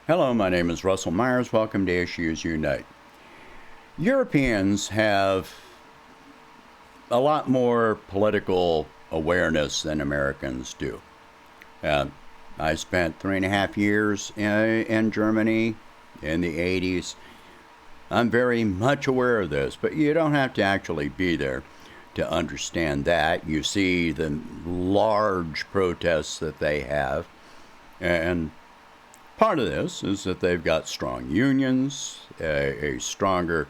Hello, my name is Russell Myers. Welcome to Issues Unite. Europeans have a lot more political awareness than Americans do. I spent 3.5 years in Germany in the 80s. I'm very much aware of this, but you don't have to actually be there to understand that. You see the large protests that they have, and part of this is that they've got strong unions, a stronger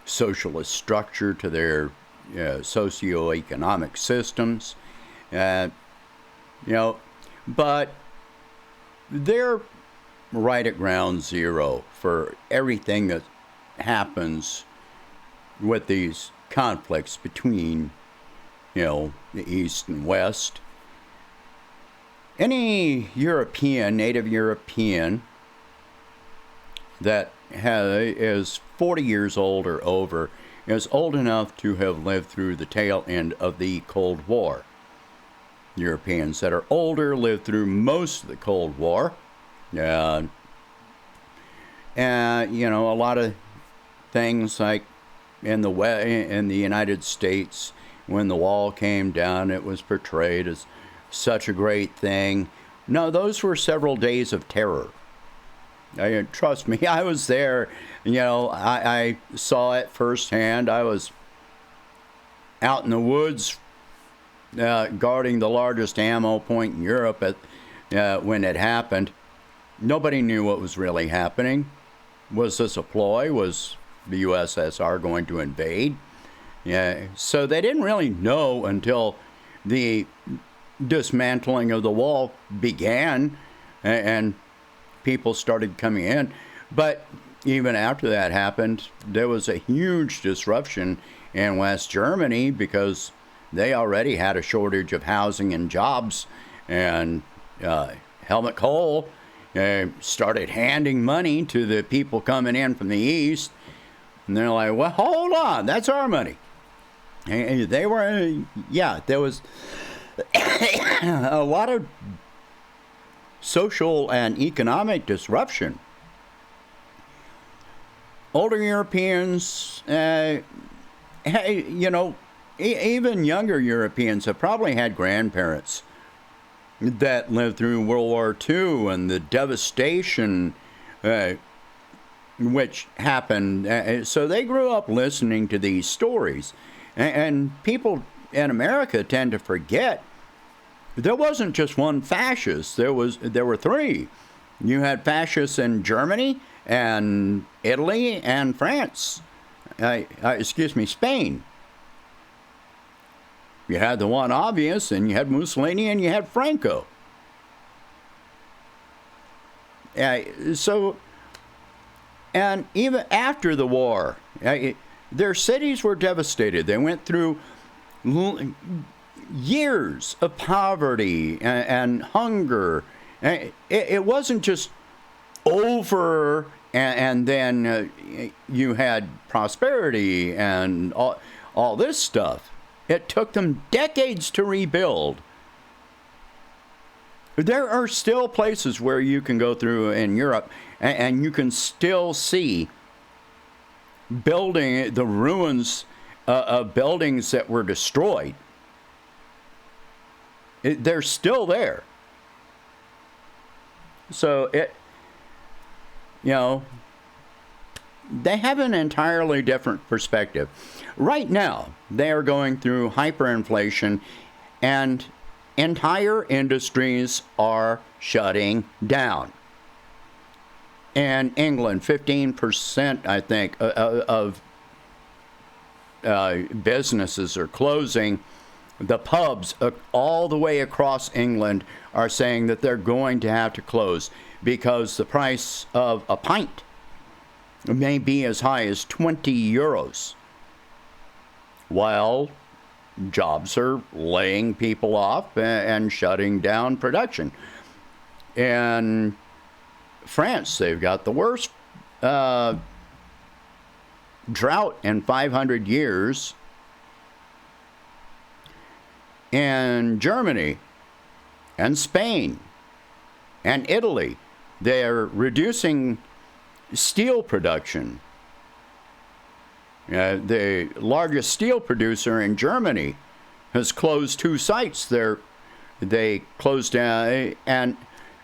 socialist structure to their socioeconomic systems, but they're right at ground zero for everything that happens with these conflicts between, the East and West. Any European, native European, that is 40 years old or over is old enough to have lived through the tail end of the Cold War. Europeans that are older lived through most of the Cold War. And a lot of things like in the United States, when the wall came down, it was portrayed as such a great thing. No, those were several days of terror. Trust me, I was there. I saw it firsthand. I was out in the woods guarding the largest ammo point in Europe when it happened. Nobody knew what was really happening. Was this a ploy? Was the USSR going to invade? So they didn't really know until the dismantling of the wall began and people started coming in. But even after that happened, there was a huge disruption in West Germany because they already had a shortage of housing and jobs. And Helmut Kohl started handing money to the people coming in from the East. And they're like, well, hold on, that's our money. And they were, there was a lot of social and economic disruption. Older Europeans, even younger Europeans have probably had grandparents that lived through World War II and the devastation which happened. So they grew up listening to these stories. And people in America tend to forget there wasn't just one fascist. There were three. You had fascists in Germany and Italy and France. Spain. You had the one obvious, and you had Mussolini, and you had Franco. And even after the war, their cities were devastated. They went through years of poverty and hunger. It wasn't just over and then you had prosperity and all this stuff. It took them decades to rebuild. There are still places where you can go through in Europe and you can still see the ruins of buildings that were destroyed. They're still there. So they have an entirely different perspective. Right now, they are going through hyperinflation, and entire industries are shutting down. In England, 15%, I think, of businesses are closing. The pubs all the way across England are saying that they're going to have to close because the price of a pint may be as high as 20 euros. While jobs are laying people off and shutting down production. In France, they've got the worst drought in 500 years. In Germany and Spain and Italy, They're reducing steel production. The largest steel producer in Germany has closed 2 sites. They closed down. And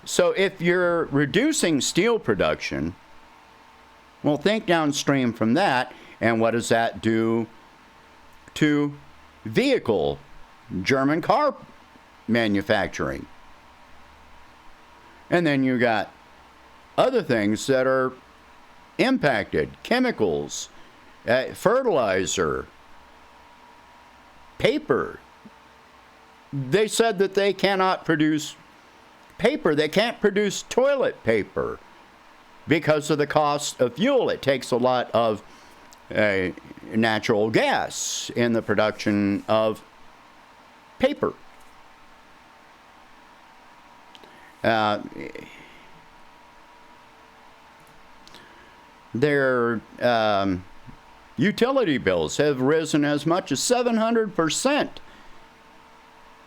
so if you're reducing steel production, well, think downstream from that, and what does that do to German car manufacturing? And then you got other things that are impacted: chemicals, fertilizer, paper. They said that they cannot produce paper. They can't produce toilet paper because of the cost of fuel. It takes a lot of natural gas in the production of paper. Their utility bills have risen as much as 700%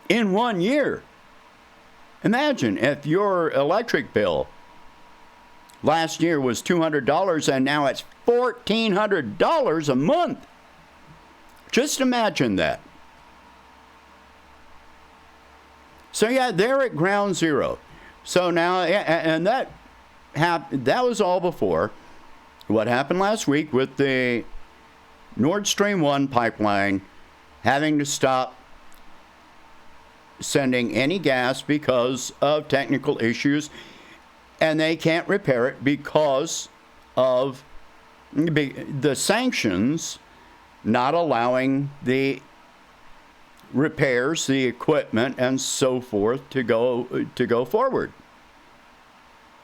in 1 year. Imagine if your electric bill last year was $200 and now it's $1,400 a month. Just imagine that. So yeah, they're at ground zero. So now, and that was all before what happened last week with the Nord Stream 1 pipeline having to stop sending any gas because of technical issues, and they can't repair it because of the sanctions not allowing the repairs, the equipment, and so forth to go forward.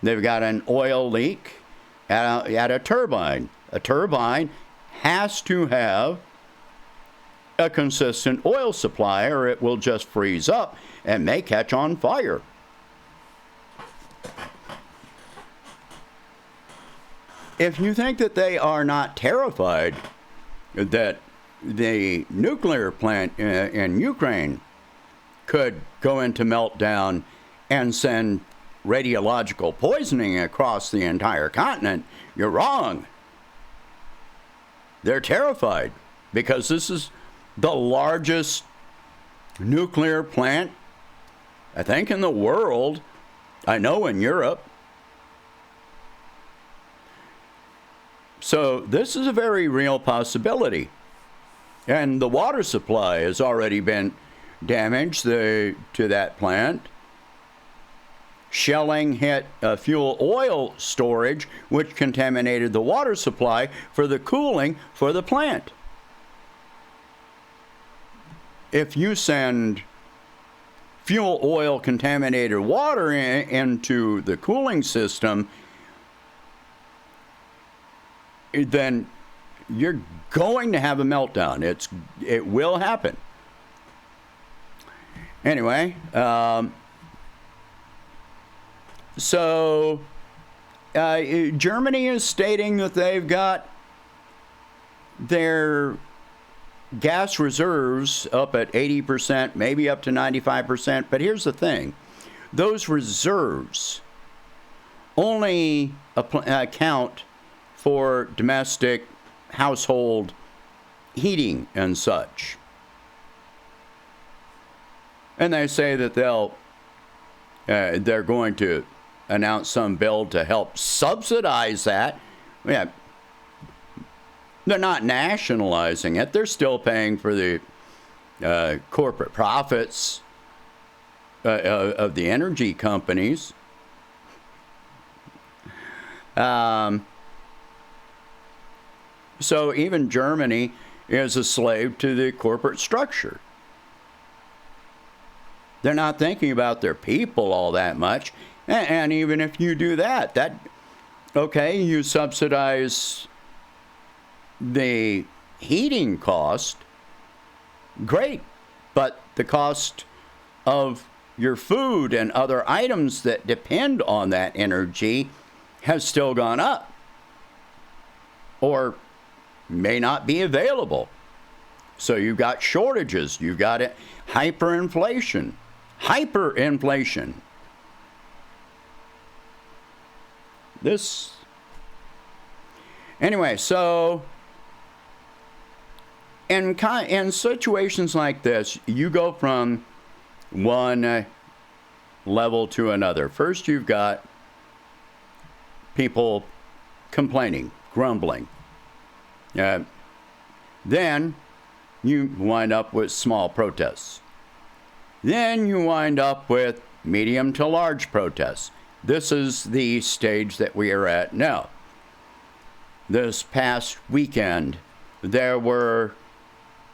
They've got an oil leak at a turbine. A turbine has to have a consistent oil supply, or it will just freeze up and may catch on fire. If you think that they are not terrified that the nuclear plant in Ukraine could go into meltdown and send radiological poisoning across the entire continent, you're wrong. They're terrified because this is the largest nuclear plant, I think, in the world. I know in Europe. So this is a very real possibility. And the water supply has already been damaged to that plant. Shelling hit fuel oil storage, which contaminated the water supply for the cooling for the plant. If you send fuel oil contaminated water into the cooling system, then you're going to have a meltdown. It will happen. Anyway, so Germany is stating that they've got their gas reserves up at 80%, maybe up to 95%. But here's the thing. Those reserves only account for domestic household heating and such. And they say that they're going to announce some bill to help subsidize that. Yeah, they're not nationalizing it. They're still paying for the corporate profits of the energy companies. So even Germany is a slave to the corporate structure. They're not thinking about their people all that much. And even if you do that, okay, you subsidize the heating cost, great, but the cost of your food and other items that depend on that energy has still gone up, or may not be available. So you've got shortages, you've got hyperinflation. Anyway, so in situations like this, you go from one level to another. First, you've got people complaining, grumbling. Then you wind up with small protests. Then you wind up with medium to large protests. This is the stage that we are at now. This past weekend, there were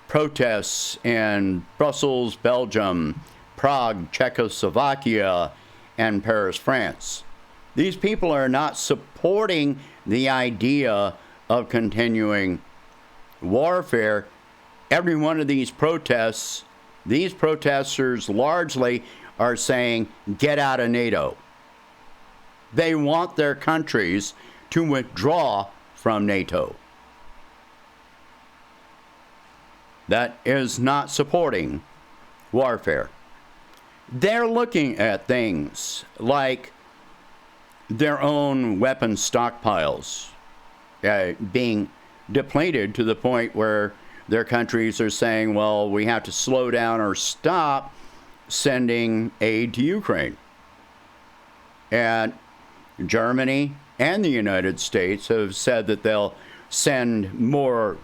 protests in Brussels, Belgium, Prague, Czechoslovakia, and Paris, France. These people are not supporting the idea of continuing warfare. Every one of these protests, these protesters largely are saying, get out of NATO. They want their countries to withdraw from NATO. That is not supporting warfare. They're looking at things like their own weapon stockpiles being depleted to the point where their countries are saying, well, we have to slow down or stop sending aid to Ukraine. And Germany and the United States have said that they'll send more.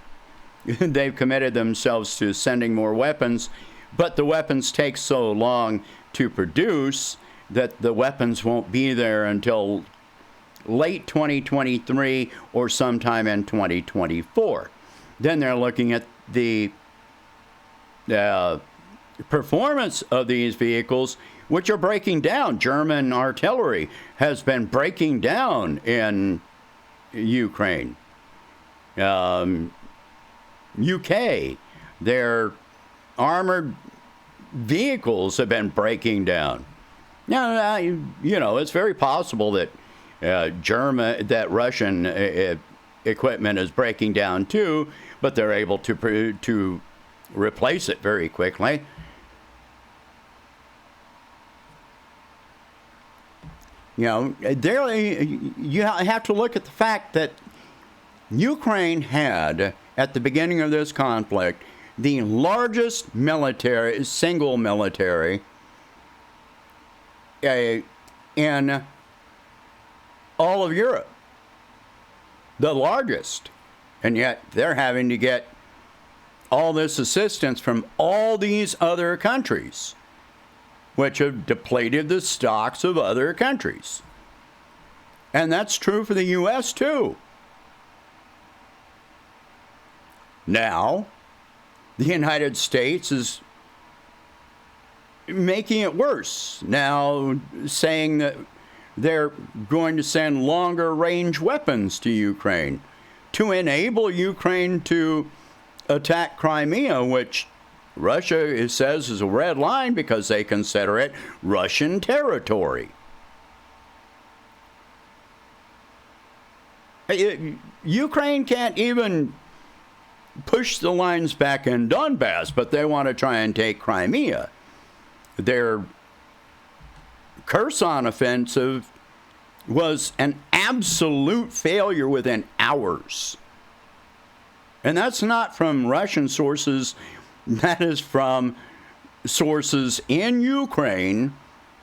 They've committed themselves to sending more weapons, but the weapons take so long to produce that the weapons won't be there until late 2023 or sometime in 2024. Then they're looking at the performance of these vehicles, which are breaking down. German artillery has been breaking down in Ukraine. UK, their armored vehicles have been breaking down. Now, it's very possible that Russian equipment is breaking down too, but they're able to replace it very quickly. You have to look at the fact that Ukraine had, at the beginning of this conflict, the largest single military in all of Europe. The largest. And yet they're having to get all this assistance from all these other countries, which have depleted the stocks of other countries. And that's true for the U.S. too. Now, the United States is making it worse. Now, saying that they're going to send longer range weapons to Ukraine to enable Ukraine to attack Crimea, which Russia says is a red line because they consider it Russian territory. Ukraine can't even push the lines back in Donbass, but they want to try and take Crimea. Their Kherson offensive was an absolute failure within hours. And that's not from Russian sources. That is from sources in Ukraine,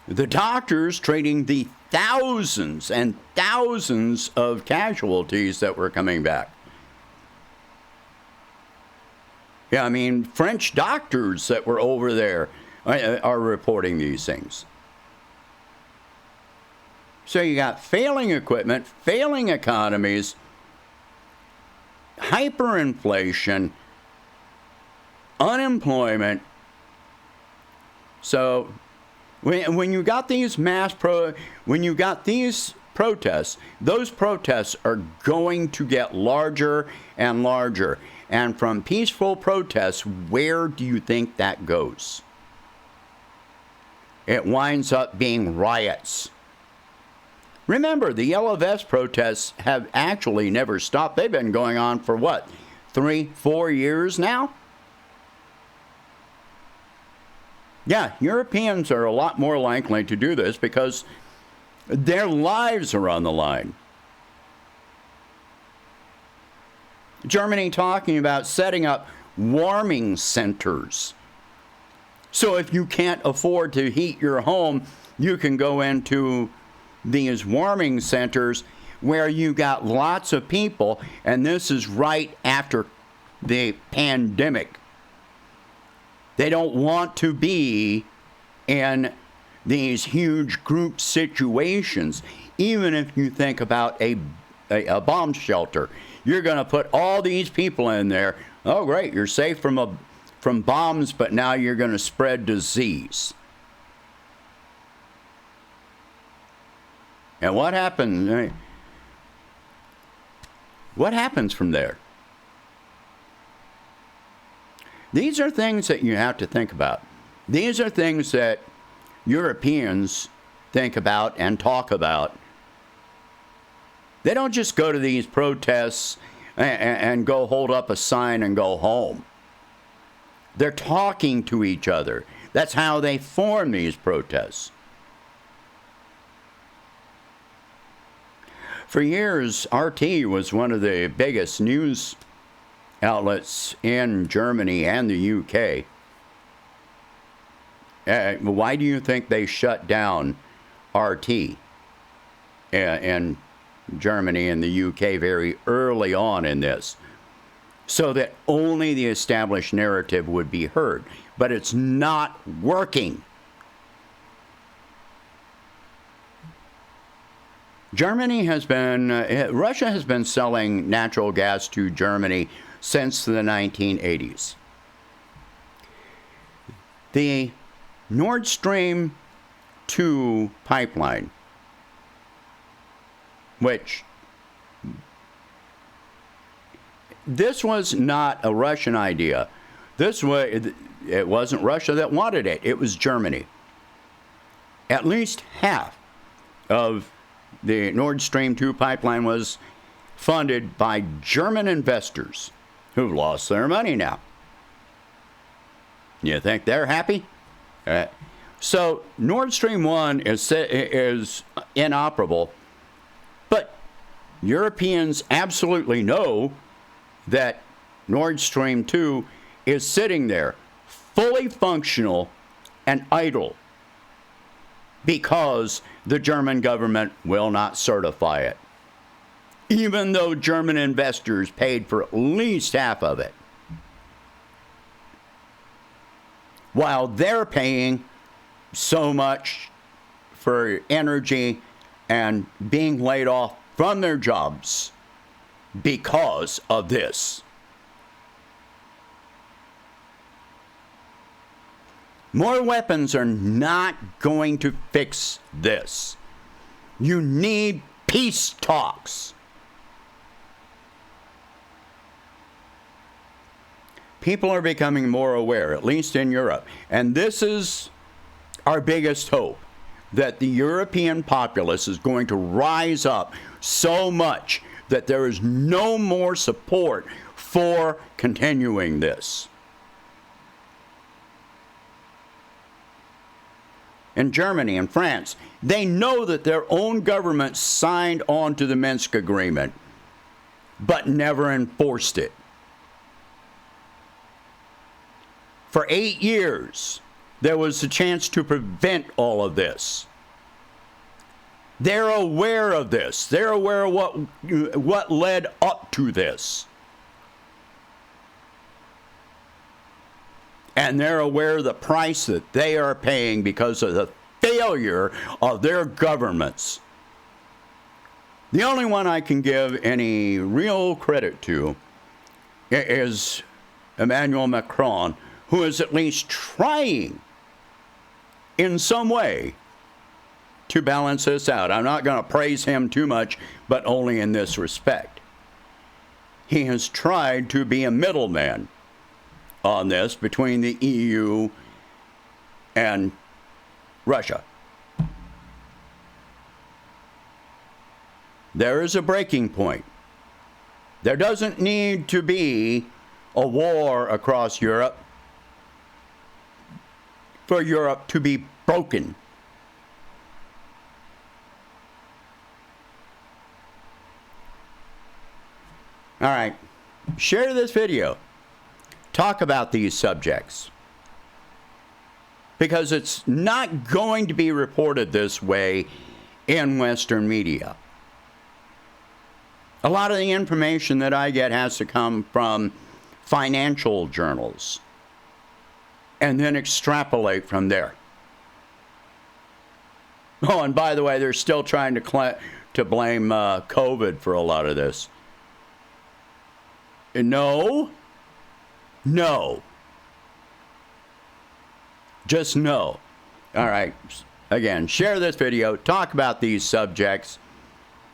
the doctors treating the thousands and thousands of casualties that were coming back. Yeah, I mean, French doctors that were over there are reporting these things. So you got failing equipment, failing economies, hyperinflation, unemployment. So when you got these protests, those protests are going to get larger and larger. And from peaceful protests, where do you think that goes? It winds up being riots. Remember, the Yellow Vest protests have actually never stopped. They've been going on for what, 3-4 years now? Yeah, Europeans are a lot more likely to do this because their lives are on the line. Germany talking about setting up warming centers. So if you can't afford to heat your home, you can go into these warming centers where you got lots of people, and this is right after the pandemic. They don't want to be in these huge group situations. Even if you think about a bomb shelter, you're going to put all these people in there. Oh, great, you're safe from bombs, but now you're going to spread disease. And what happens? What happens from there? These are things that you have to think about. These are things that Europeans think about and talk about. They don't just go to these protests and go hold up a sign and go home. They're talking to each other. That's how they form these protests. For years, RT was one of the biggest news outlets in Germany and the UK. Why do you think they shut down RT in Germany and the UK very early on in this? So that only the established narrative would be heard. But it's not working. Russia has been selling natural gas to Germany since the 1980s. The Nord Stream 2 pipeline, which this was not a Russian idea. It wasn't Russia that wanted it. It was Germany. At least half of the Nord Stream 2 pipeline was funded by German investors who've lost their money now. You think they're happy? So Nord Stream 1 is inoperable, but Europeans absolutely know that Nord Stream 2 is sitting there, fully functional and idle, because the German government will not certify it, even though German investors paid for at least half of it, while they're paying so much for energy and being laid off from their jobs because of this. More weapons are not going to fix this. You need peace talks. People are becoming more aware, at least in Europe. And this is our biggest hope, that the European populace is going to rise up so much that there is no more support for continuing this. In Germany and France, they know that their own government signed on to the Minsk Agreement, but never enforced it. For 8 years, there was a chance to prevent all of this. They're aware of this. They're aware of what led up to this. And they're aware of the price that they are paying because of the failure of their governments. The only one I can give any real credit to is Emmanuel Macron, who is at least trying in some way to balance this out. I'm not going to praise him too much, but only in this respect. He has tried to be a middleman on this between the EU and Russia. There is a breaking point. There doesn't need to be a war across Europe for Europe to be broken. All right. share this video. Talk about these subjects. Because it's not going to be reported this way in Western media. A lot of the information that I get has to come from financial journals and then extrapolate from there. Oh, and by the way, they're still trying to blame COVID for a lot of this. No. Just no. All right. Again, share this video. Talk about these subjects.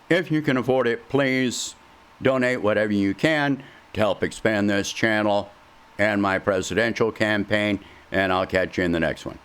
If you can afford it, please donate whatever you can to help expand this channel and my presidential campaign. And I'll catch you in the next one.